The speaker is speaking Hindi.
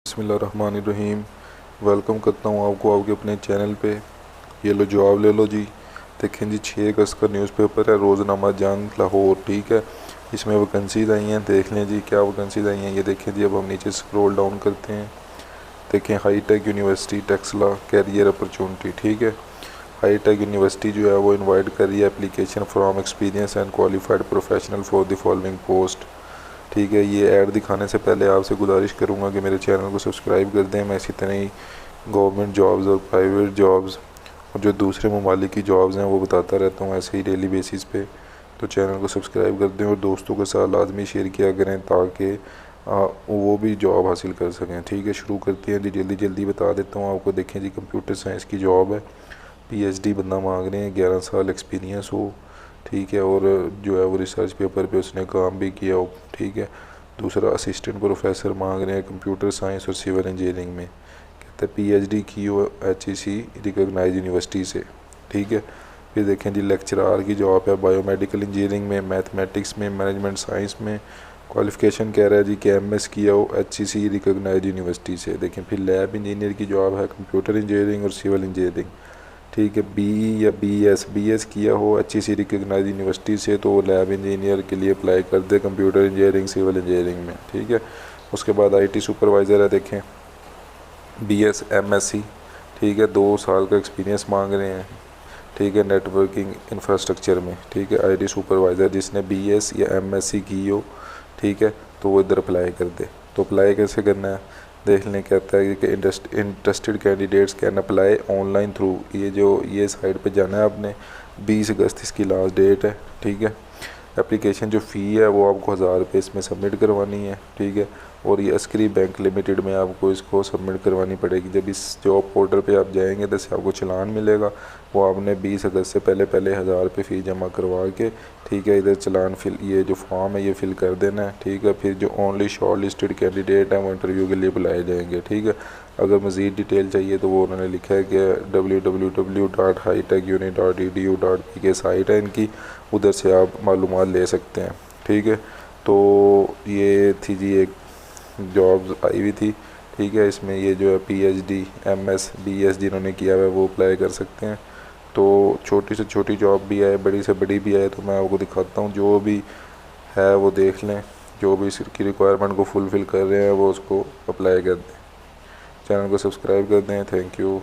बिस्मिल्लाहिर्रहमानिर्रहीम। वेलकम करता हूँ आपको आपके अपने चैनल पे। ये लो जवाब ले लो जी। देखें जी, 6 अगस्त का न्यूज़पेपर है, रोज़नामा जंग लाहौर। ठीक है, इसमें वैकेंसीज आई हैं। देख लें जी क्या वैकेंसीज आई हैं। ये देखें जी, अब हम नीचे स्क्रॉल डाउन करते हैं। देखें, high tech university Tesla career opportunity. ठीक है, हाई टेक यूनिवर्सिटी जो है वो इन्वाइट कर रही है application from experience and qualified professional for the following post. ठीक है, ये ऐड दिखाने से पहले आपसे गुजारिश करूँगा कि मेरे चैनल को सब्सक्राइब कर दें। मैं इसी तरह ही गवर्नमेंट जॉब्स और प्राइवेट जॉब्स और जो दूसरे ममालिक की जॉब्स हैं वो बताता रहता हूँ ऐसे ही डेली बेसिस पे। तो चैनल को सब्सक्राइब कर दें और दोस्तों के साथ लाजमी शेयर किया करें ताकि वो भी जॉब हासिल कर सकें। ठीक है, शुरू करते हैं जी। जल्दी जल्दी बता देता हूँ आपको। देखें जी, कंप्यूटर साइंस की जॉब है। PhD बंदा मांग रहे हैं, 11 साल एक्सपीरियंस हो। ठीक है, और जो है वो रिसर्च पेपर पे उसने काम भी किया हो। ठीक है, दूसरा असिस्टेंट प्रोफेसर मांग रहे हैं कंप्यूटर साइंस और सिविल इंजीनियरिंग में। कहते हैं PhD की हो HEC रिकॉग्नाइज यूनिवर्सिटी से। ठीक है, फिर देखें जी, लेक्चरार की जॉब है बायोमेडिकल इंजीनियरिंग में, मैथमेटिक्स में, मैनेजमेंट साइंस में। क्वालिफ़िकेशन कह रहा है जी कि MS किया हो HEC रिकॉग्नाइज यूनिवर्सिटी से। देखें, फिर लैब इंजीनियर की जॉब है कंप्यूटर इंजीनियरिंग और सिविल इंजीनियरिंग। ठीक है, BE या BS किया हो HEC रिकॉग्नाइज यूनिवर्सिटी से तो लैब इंजीनियर के लिए अप्लाई कर दे कंप्यूटर इंजीनियरिंग सिविल इंजीनियरिंग में। ठीक है, उसके बाद IT सुपरवाइज़र है। देखें, BS MSc। ठीक है, 2 साल का एक्सपीरियंस मांग रहे हैं। ठीक है, नेटवर्किंग इंफ्रास्ट्रक्चर में। ठीक है, IT सुपरवाइज़र जिसने BS या MSc की हो, ठीक है, तो वो इधर अप्लाई कर दे। तो अप्लाई कैसे करना है देख लें। कहता है कि interested candidates can apply online through, ये साइट पे जाना है आपने। 20 अगस्त इसकी लास्ट डेट है। ठीक है, एप्लीकेशन जो फ़ी है वो आपको 1000 रुपये इसमें सबमिट करवानी है। ठीक है, और ये अस्करी बैंक लिमिटेड में आपको इसको सबमिट करवानी पड़ेगी। जब इस जॉब पोर्टल पे आप जाएंगे तो इससे आपको चलान मिलेगा। वो आपने 20 अगस्त से पहले 1000 रुपये फ़ी जमा करवा के, ठीक है, इधर चलान ये जो फॉर्म है ये फ़िल कर देना है। ठीक है, फिर जो ओनली शॉर्ट लिस्टेड कैंडिडेट हैं वो इंटरव्यू के लिए बुलाए जाएंगे। ठीक है, अगर मज़ीद डिटेल चाहिए तो वो उन्होंने लिखा है कि www.hitechuni.edu.pk साइट है इनकी, उधर से आप मालूमात ले सकते हैं। ठीक है, तो ये थी जी एक जॉब्स आई हुई थी। ठीक है, इसमें ये जो है PhD MS BS जिन्होंने किया हुआ है वो अप्लाई कर सकते हैं। तो छोटी से छोटी जॉब भी है, बड़ी से बड़ी भी है, तो मैं आपको दिखाता हूँ। जो भी है वो देख लें, जो भी इसकी रिक्वायरमेंट को फुलफ़िल कर रहे हैं वो उसको अप्लाई कर दें। चैनल को सब्सक्राइब कर दें। Thank you.